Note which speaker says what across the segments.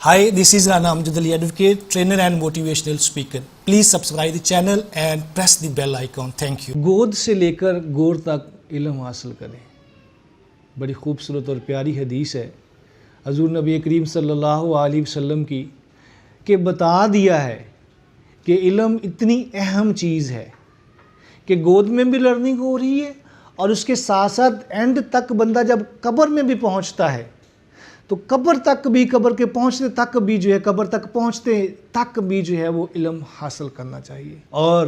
Speaker 1: Hi, this is Rana Amjad Ali, advocate, trainer and motivational speaker. Please subscribe the channel and press the bell icon. Thank you.
Speaker 2: گود سے لے کر گور تک علم حاصل کریں. بڑی خوبصورت اور پیاری حدیث ہے حضور نبی کریم صلی اللہ علیہ وسلم کی کہ بتا دیا ہے کہ علم اتنی اہم چیز ہے کہ گود میں بھی لرننگ ہو رہی ہے اور اس کے ساتھ ساتھ اینڈ تک بندہ جب قبر میں بھی پہنچتا ہے تو قبر کے پہنچتے تک بھی جو ہے قبر تک پہنچتے تک بھی جو ہے وہ علم حاصل کرنا چاہیے. اور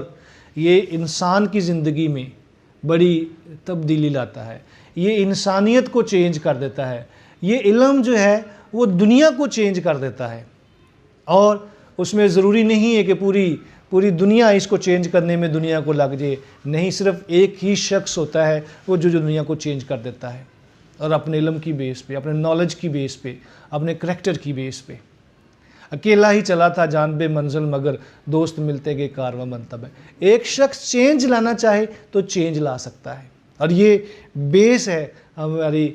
Speaker 2: یہ انسان کی زندگی میں بڑی تبدیلی لاتا ہے, یہ انسانیت کو چینج کر دیتا ہے, یہ علم جو ہے وہ دنیا کو چینج کر دیتا ہے. اور اس میں ضروری نہیں ہے کہ پوری دنیا اس کو چینج کرنے میں دنیا کو لگ جائے, نہیں, صرف ایک ہی شخص ہوتا ہے وہ جو دنیا کو چینج کر دیتا ہے, اور اپنے علم کی بیس پہ, اپنے نالج کی بیس پہ, اپنے کریکٹر کی بیس پہ. اکیلا ہی چلا تھا جان بے منزل مگر دوست ملتے گئے کارواں منتب ہے. ایک شخص چینج لانا چاہے تو چینج لا سکتا ہے, اور یہ بیس ہے ہماری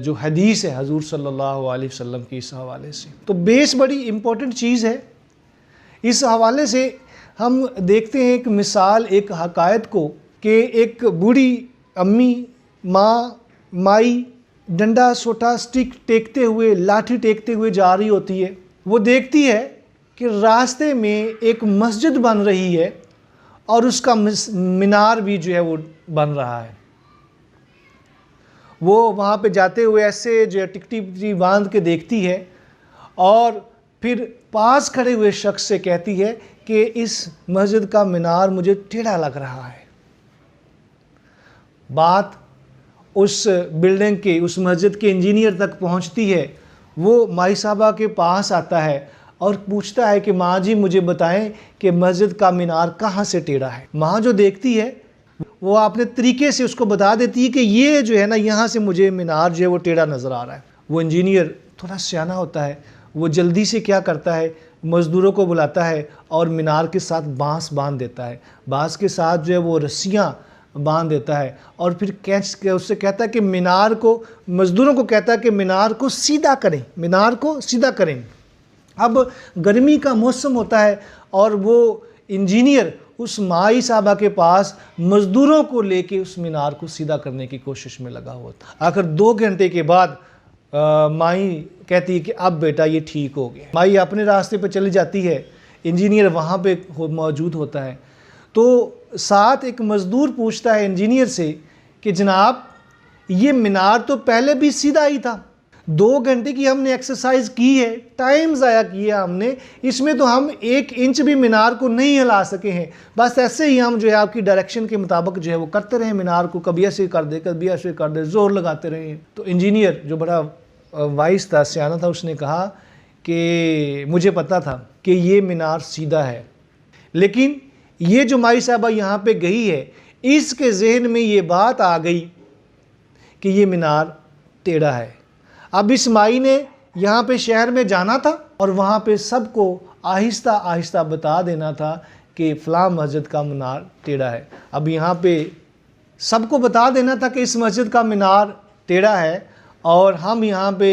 Speaker 2: جو حدیث ہے حضور صلی اللہ علیہ وسلم کی اس حوالے سے. تو بیس بڑی امپورٹنٹ چیز ہے. اس حوالے سے ہم دیکھتے ہیں ایک مثال, ایک حقائق کو, کہ ایک بوڑھی امی, مائی ڈنڈا سوٹا سٹک ٹیکتے ہوئے, لاٹھی ٹیکتے ہوئے جا رہی ہوتی ہے. وہ دیکھتی ہے کہ راستے میں ایک مسجد بن رہی ہے اور اس کا مینار بھی جو ہے وہ بن رہا ہے. وہ وہاں پہ جاتے ہوئے ایسے جو ہے ٹکٹی باندھ کے دیکھتی ہے اور پھر پاس کھڑے ہوئے شخص سے کہتی ہے کہ اس مسجد کا مینار مجھے ٹیڑھا لگ رہا ہے. بات اس بلڈنگ کے, اس مسجد کے انجینئر تک پہنچتی ہے. وہ مائی صاحبہ کے پاس آتا ہے اور پوچھتا ہے کہ ماں جی مجھے بتائیں کہ مسجد کا مینار کہاں سے ٹیڑھا ہے. ماں جو دیکھتی ہے وہ اپنے طریقے سے اس کو بتا دیتی ہے کہ یہ جو ہے نا, یہاں سے مجھے مینار جو ہے وہ ٹیڑھا نظر آ رہا ہے. وہ انجینئر تھوڑا سیانہ ہوتا ہے, وہ جلدی سے کیا کرتا ہے, مزدوروں کو بلاتا ہے اور مینار کے ساتھ بانس باندھ دیتا ہے. بانس کے ساتھ جو ہے وہ رسیاں باندھ دیتا ہے اور پھر اس سے کہتا ہے کہ مینار کو, مزدوروں کو کہتا ہے کہ مینار کو سیدھا کریں, مینار کو سیدھا کریں. اب گرمی کا موسم ہوتا ہے اور وہ انجینئر اس مائی صاحبہ کے پاس مزدوروں کو لے کے اس مینار کو سیدھا کرنے کی کوشش میں لگا ہوا تھا. آخر 2 گھنٹے کے بعد مائی کہتی ہے کہ اب بیٹا یہ ٹھیک ہو گیا. مائی اپنے راستے پہ چلی جاتی ہے, انجینئر وہاں پہ موجود ہوتا ہے. تو ساتھ ایک مزدور پوچھتا ہے انجینئر سے کہ جناب یہ مینار تو پہلے بھی سیدھا ہی تھا, 2 گھنٹے کی ہم نے ایکسرسائز کی ہے, ٹائم ضائع کیا ہم نے, اس میں تو ہم 1 انچ بھی مینار کو نہیں ہلا سکے ہیں, بس ایسے ہی ہم جو ہے آپ کی ڈائریکشن کے مطابق جو ہے وہ کرتے رہے مینار کو, کبھی ایسے کر دے کبھی ایسے کر دے, زور لگاتے رہے. تو انجینئر جو بڑا وائس تھا, سیانہ تھا, اس نے کہا کہ مجھے پتا تھا کہ یہ مینار سیدھا ہے, لیکن یہ جو مائی صاحبہ یہاں پہ گئی ہے اس کے ذہن میں یہ بات آ گئی کہ یہ مینار ٹیڑھا ہے. اب اس مائی نے یہاں پہ شہر میں جانا تھا اور وہاں پہ سب کو آہستہ آہستہ بتا دینا تھا کہ فلاں مسجد کا مینار ٹیڑھا ہے. اب یہاں پہ سب کو بتا دینا تھا کہ اس مسجد کا مینار ٹیڑھا ہے اور ہم یہاں پہ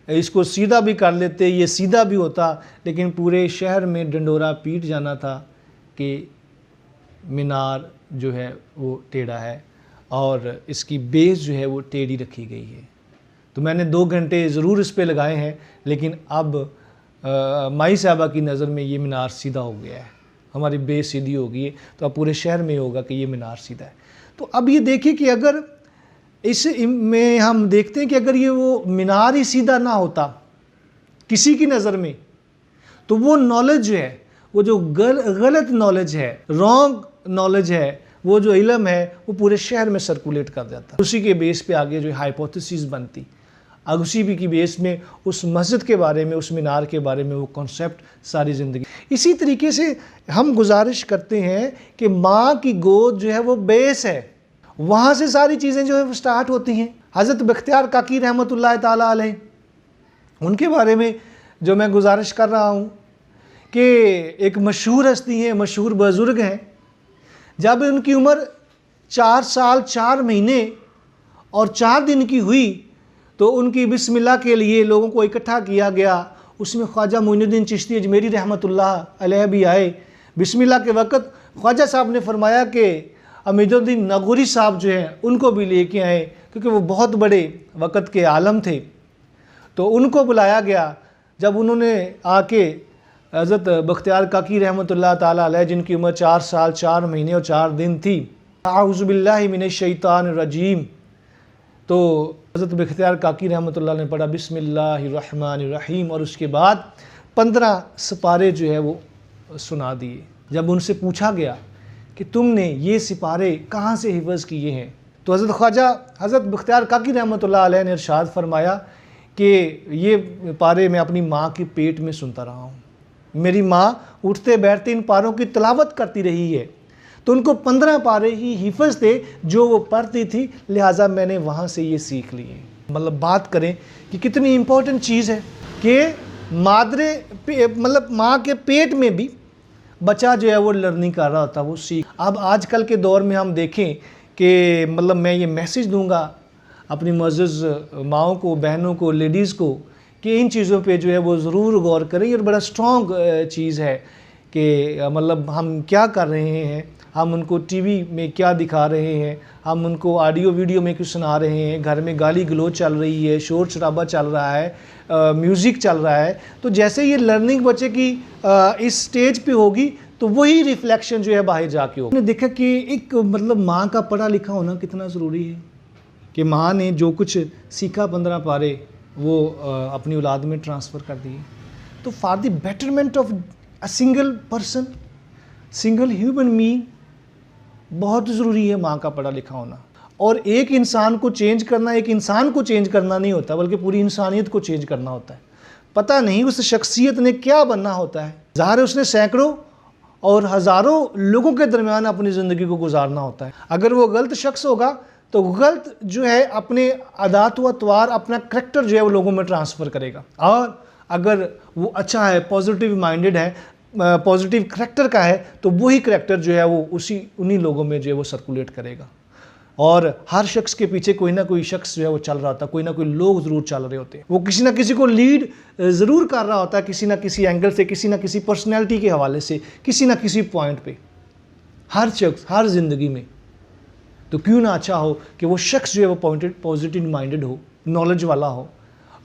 Speaker 2: اس کو سیدھا بھی کر لیتے, یہ سیدھا بھی ہوتا, لیکن پورے شہر میں ڈنڈورا پیٹ جانا تھا کہ مینار جو ہے وہ ٹیڑھا ہے اور اس کی بیس جو ہے وہ ٹیڑھی رکھی گئی ہے. تو میں نے 2 گھنٹے ضرور اس پہ لگائے ہیں, لیکن اب مائی صاحبہ کی نظر میں یہ مینار سیدھا ہو گیا ہے, ہماری بیس سیدھی ہو گئی ہے, تو اب پورے شہر میں ہوگا کہ یہ مینار سیدھا ہے. تو اب یہ دیکھیں کہ اگر اس میں ہم دیکھتے ہیں کہ اگر یہ وہ مینار ہی سیدھا نہ ہوتا کسی کی نظر میں, تو وہ نالج جو ہے, وہ جو غلط نالج ہے, رانگ نالج ہے, وہ جو علم ہے وہ پورے شہر میں سرکولیٹ کر جاتا. اسی کے بیس پہ آگے جو ہائپوتھیسز بنتی, اسی بھی کی بیس میں اس مسجد کے بارے میں, اس مینار کے بارے میں وہ کنسیپٹ ساری زندگی. اسی طریقے سے ہم گزارش کرتے ہیں کہ ماں کی گود جو ہے وہ بیس ہے, وہاں سے ساری چیزیں جو ہے وہ سٹارٹ ہوتی ہیں. حضرت بختیار کاکی رحمۃ اللہ تعالی علیہ, ان کے بارے میں جو میں گزارش کر رہا ہوں کہ ایک مشہور ہستی ہیں, مشہور بزرگ ہیں. جب ان کی عمر 4 سال 4 مہینے اور 4 دن کی ہوئی تو ان کی بسم اللہ کے لیے لوگوں کو اکٹھا کیا گیا اس میں خواجہ معین الدین چشتی اجمیری رحمۃ اللہ علیہ بھی آئے. بسم اللہ کے وقت خواجہ صاحب نے فرمایا کہ امید الدین ناگوری صاحب جو ہیں ان کو بھی لے کے آئے, کیونکہ وہ بہت بڑے وقت کے عالم تھے. تو ان کو بلایا گیا. جب انہوں نے آ کے حضرت بختیار کاکی رحمۃ اللہ تعالیٰ علیہ, جن کی عمر 4 سال 4 مہینے اور 4 دن تھی, اعوذ باللہ من الشیطان الرجیم, تو حضرت بختیار کاکی رحمۃ اللہ نے پڑھا بسم اللہ الرحمن الرحیم, اور اس کے بعد 15 سپارے جو ہے وہ سنا دیے. جب ان سے پوچھا گیا کہ تم نے یہ سپارے کہاں سے حفظ کیے ہیں, تو حضرت بختیار کاکی رحمۃ اللہ علیہ نے ارشاد فرمایا کہ یہ پارے میں اپنی ماں کے پیٹ میں سنتا رہا ہوں. میری ماں اٹھتے بیٹھتے ان پاروں کی تلاوت کرتی رہی ہے, تو ان کو 15 پارے ہی حفظ تھے جو وہ پڑھتی تھی, لہٰذا میں نے وہاں سے یہ سیکھ لیے. مطلب بات کریں کہ کتنی امپورٹنٹ چیز ہے کہ ماں کے پیٹ میں بھی بچہ جو ہے وہ لرننگ کر رہا ہوتا ہے, وہ سیکھ. اب آج کل کے دور میں ہم دیکھیں کہ میں یہ میسیج دوں گا اپنی معزز ماؤں کو, بہنوں کو, لیڈیز کو, کہ ان چیزوں پہ جو ہے وہ ضرور غور کریں. اور بڑا سٹرونگ چیز ہے کہ ہم کیا کر رہے ہیں, ہم ان کو ٹی وی میں کیا دکھا رہے ہیں, ہم ان کو آڈیو ویڈیو میں کچھ سنا رہے ہیں, گھر میں گالی گلوچ چل رہی ہے, شور شرابہ چل رہا ہے, میوزک چل رہا ہے. تو جیسے یہ لرننگ بچے کی اس سٹیج پہ ہوگی تو وہی ریفلیکشن جو ہے باہر جا کے ہوگی. ہم نے دیکھا کہ ایک ماں کا پڑھا لکھا ہونا کتنا ضروری ہے, کہ ماں نے جو کچھ سیکھا 15 پارے وہ اپنی اولاد میں ٹرانسفر کر دیے. تو for the betterment of a single person, single human being, بہت ضروری ہے ماں کا پڑھا لکھا ہونا. اور ایک انسان کو چینج کرنا ایک انسان کو چینج کرنا نہیں ہوتا, بلکہ پوری انسانیت کو چینج کرنا ہوتا ہے. پتہ نہیں اس شخصیت نے کیا بننا ہوتا ہے, ظاہر اس نے سینکڑوں اور ہزاروں لوگوں کے درمیان اپنی زندگی کو گزارنا ہوتا ہے. اگر وہ غلط شخص ہوگا تو غلط جو ہے اپنے عادات و اطوار, اپنا کریکٹر جو ہے وہ لوگوں میں ٹرانسفر کرے گا. اور اگر وہ اچھا ہے, پازیٹیو مائنڈڈ ہے, پازیٹیو کریکٹر کا ہے, تو وہی کریکٹر جو ہے وہ انہی لوگوں میں جو ہے وہ سرکولیٹ کرے گا. اور ہر شخص کے پیچھے کوئی نہ کوئی شخص جو ہے وہ چل رہا ہوتا ہے, کوئی نہ کوئی لوگ ضرور چل رہے ہوتے ہیں. وہ کسی نہ کسی کو لیڈ ضرور کر رہا ہوتا ہے, کسی نہ کسی اینگل سے, کسی نہ کسی پرسنالٹی کے حوالے سے, کسی نہ کسی پوائنٹ پہ. ہر شخص ہر زندگی میں تو کیوں نہ اچھا ہو کہ وہ شخص جو ہے وہ پازیٹیو مائنڈڈ ہو, نالج والا ہو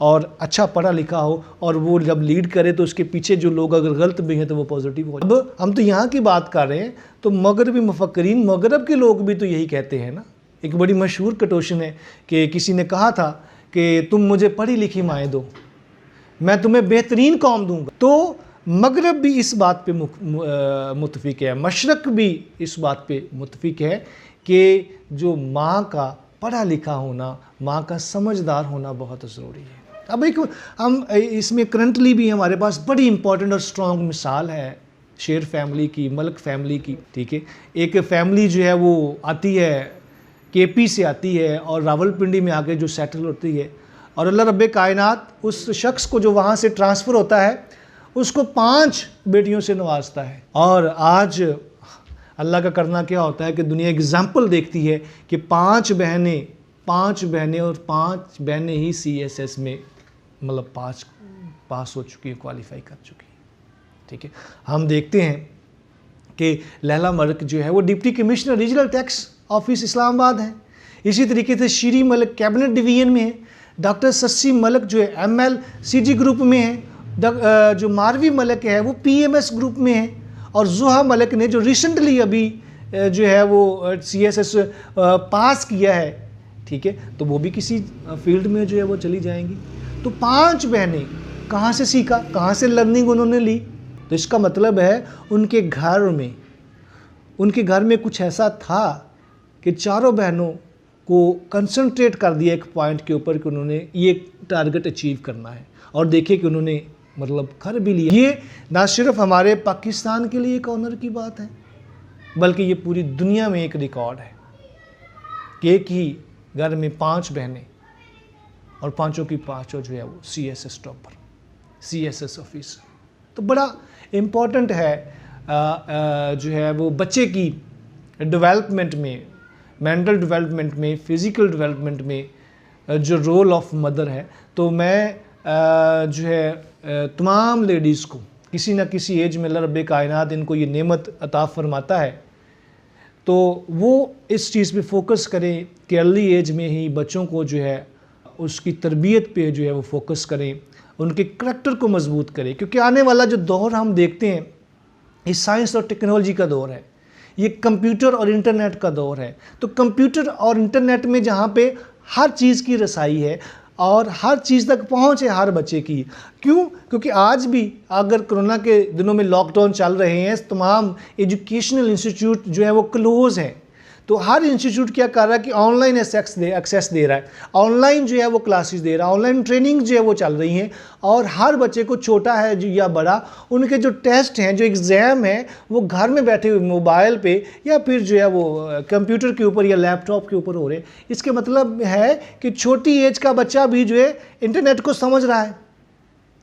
Speaker 2: اور اچھا پڑھا لکھا ہو, اور وہ جب لیڈ کرے تو اس کے پیچھے جو لوگ اگر غلط بھی ہیں تو وہ پازیٹیو ہو. اب ہم تو یہاں کی بات کر رہے ہیں, تو مغربی مفکرین, مغرب کے لوگ بھی تو یہی کہتے ہیں نا. ایک بڑی مشہور کوٹیشن ہے کہ کسی نے کہا تھا کہ تم مجھے پڑھی لکھی مائیں دو, میں تمہیں بہترین قوم دوں گا. تو مغرب بھی اس بات پہ متفق ہے, مشرق بھی اس بات پہ متفق ہے کہ جو ماں کا پڑھا لکھا ہونا, ماں کا سمجھدار ہونا بہت ضروری ہے. اب ہم اس میں کرنٹلی بھی ہمارے پاس بڑی امپورٹنٹ اور سٹرونگ مثال ہے شیر فیملی کی, ملک فیملی کی. ٹھیک ہے, ایک فیملی جو ہے وہ آتی ہے کے پی سے آتی ہے اور راولپنڈی میں آ کے جو سیٹل ہوتی ہے, اور اللہ رب کائنات اس شخص کو جو وہاں سے ٹرانسفر ہوتا ہے اس کو 5 بیٹیوں سے نوازتا ہے. اور آج اللہ کا کرنا کیا ہوتا ہے کہ دنیا ایگزامپل دیکھتی ہے کہ 5 بہنیں اور 5 بہنیں ہی CSS میں پاس ہو چکی ہیں, کوالیفائی کر چکی ہیں. ٹھیک ہے, ہم دیکھتے ہیں کہ لیلا ملک جو ہے وہ deputy commissioner regional tax office Islamabad ہے. اسی طریقے سے شیری ملک کیبنٹ ڈویژن میں ہے, ڈاکٹر سسی ملک جو ہے MLCG گروپ میں ہے, جو ماروی ملک ہے وہ PMS گروپ میں ہے, اور زحا ملک نے جو ریسنٹلی ابھی جو ہے وہ CSS پاس کیا ہے. ٹھیک ہے, تو وہ بھی کسی فیلڈ میں جو ہے وہ چلی جائیں گی. تو 5 بہنیں کہاں سے سیکھا, کہاں سے لرننگ انہوں نے لی؟ تو اس کا مطلب ہے ان کے گھر میں کچھ ایسا تھا کہ چاروں بہنوں کو کنسنٹریٹ کر دیا ایک پوائنٹ کے اوپر کہ انہوں نے یہ ٹارگٹ اچیو کرنا ہے, اور دیکھیں کہ انہوں نے کر بھی لیا. یہ نہ صرف ہمارے پاکستان کے لیے ایک آنر کی بات ہے, بلکہ یہ پوری دنیا میں ایک ریکارڈ ہے کہ ایک ہی گھر میں 5 بہنیں اور 5 کی 5 جو ہے وہ CSS ٹاپر, CSS آفیسر. تو بڑا امپورٹنٹ ہے جو ہے وہ بچے کی ڈیولپمنٹ میں, مینٹل ڈیولپمنٹ میں, فزیکل ڈیولپمنٹ میں جو رول آف مدر ہے. تو میں جو ہے تمام لیڈیز کو کسی نہ کسی ایج میں اللہ رب کائنات ان کو یہ نعمت عطا فرماتا ہے، تو وہ اس چیز پہ فوکس کریں کہ ارلی ایج میں ہی بچوں کو جو ہے اس کی تربیت پہ جو ہے وہ فوکس کریں، ان کے کریکٹر کو مضبوط کریں، کیونکہ آنے والا جو دور ہم دیکھتے ہیں یہ سائنس اور ٹیکنالوجی کا دور ہے، یہ کمپیوٹر اور انٹرنیٹ کا دور ہے۔ تو کمپیوٹر اور انٹرنیٹ میں جہاں پہ ہر چیز کی رسائی ہے اور ہر چیز تک پہنچ ہے ہر بچے کی، کیوں؟ کیونکہ آج بھی اگر کرونا کے دنوں میں لاک ڈاؤن چل رہے ہیں، تمام ایجوکیشنل انسٹیٹیوٹ جو ہے وہ کلوز ہیں، تو ہر انسٹیٹیوٹ کیا کر رہا ہے کہ آن لائن ایکسیس دے رہا ہے، آن لائن جو ہے وہ کلاسز دے رہا ہے، آن لائن ٹریننگ جو ہے وہ چل رہی ہیں، اور ہر بچے کو چھوٹا ہے یا بڑا، ان کے جو ٹیسٹ ہیں، جو ایگزام ہیں، وہ گھر میں بیٹھے ہوئے موبائل پہ یا پھر جو ہے وہ کمپیوٹر کے اوپر یا لیپ ٹاپ کے اوپر ہو رہے ہیں۔ اس کے مطلب ہے کہ چھوٹی ایج کا بچہ بھی جو ہے انٹرنیٹ کو سمجھ رہا ہے،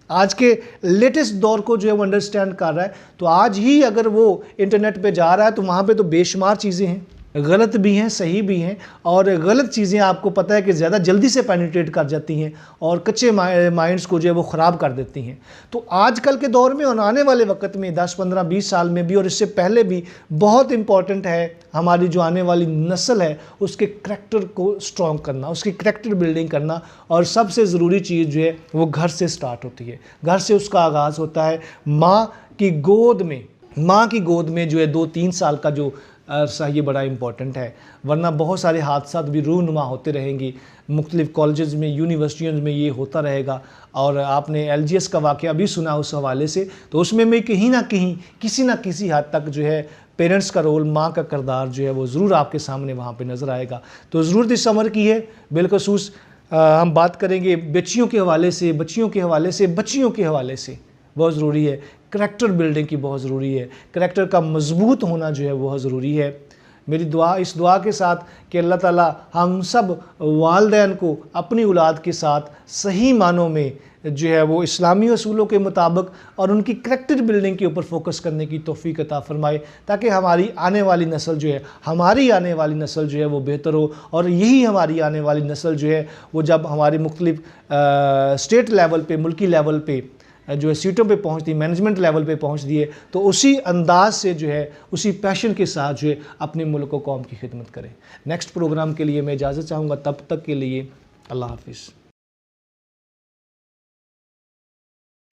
Speaker 2: آج کے لیٹسٹ دور کو جو ہے وہ انڈرسٹینڈ کر رہا ہے۔ تو آج ہی اگر وہ انٹرنیٹ پہ جا رہا ہے تو وہاں پہ تو بے شمار چیزیں ہیں، غلط بھی ہیں، صحیح بھی ہیں، اور غلط چیزیں آپ کو پتہ ہے کہ زیادہ جلدی سے پینیٹریٹ کر جاتی ہیں اور کچے مائنڈز کو جو ہے وہ خراب کر دیتی ہیں۔ تو آج کل کے دور میں اور آنے والے وقت میں 10 15 20 سال میں بھی اور اس سے پہلے بھی بہت امپورٹنٹ ہے ہماری جو آنے والی نسل ہے اس کے کریکٹر کو سٹرونگ کرنا، اس کی کریکٹر بلڈنگ کرنا، اور سب سے ضروری چیز جو ہے وہ گھر سے سٹارٹ ہوتی ہے، گھر سے اس کا آغاز ہوتا ہے۔ ماں کی گود میں جو ہے 2-3 سال کا جو عرصہ یہ بڑا امپورٹنٹ ہے، ورنہ بہت سارے حادثات بھی رونما ہوتے رہیں گے، مختلف کالجز میں، یونیورسٹیوں میں یہ ہوتا رہے گا، اور آپ نے LGS کا واقعہ بھی سنا اس حوالے سے، تو اس میں کہیں نہ کہیں کسی نہ کسی حد تک جو ہے پیرنٹس کا رول، ماں کا کردار جو ہے وہ ضرور آپ کے سامنے وہاں پہ نظر آئے گا۔ تو ضرورت اس عمر کی ہے، بالخصوص ہم بات کریں گے بچیوں کے حوالے سے، بچیوں کے حوالے سے بہت ضروری ہے، کریکٹر بلڈنگ کی بہت ضروری ہے، کریکٹر کا مضبوط ہونا جو ہے بہت ضروری ہے۔ میری دعا اس دعا کے ساتھ کہ اللہ تعالیٰ ہم سب والدین کو اپنی اولاد کے ساتھ صحیح معنوں میں جو ہے وہ اسلامی اصولوں کے مطابق اور ان کی کریکٹر بلڈنگ کے اوپر فوکس کرنے کی توفیق عطا فرمائے، تاکہ ہماری آنے والی نسل جو ہے وہ بہتر ہو، اور یہی ہماری آنے والی نسل جو ہے وہ جب ہمارے مختلف اسٹیٹ لیول پہ، ملکی لیول پہ جو ہے سیٹوں پہ پہنچتی، مینجمنٹ لیول پہ پہنچتی ہے، تو اسی انداز سے جو ہے اسی پیشن کے ساتھ جو ہے اپنے ملک و قوم کی خدمت کریں۔ نیکسٹ پروگرام کے لیے میں اجازت چاہوں گا، تب تک کے لیے اللہ حافظ۔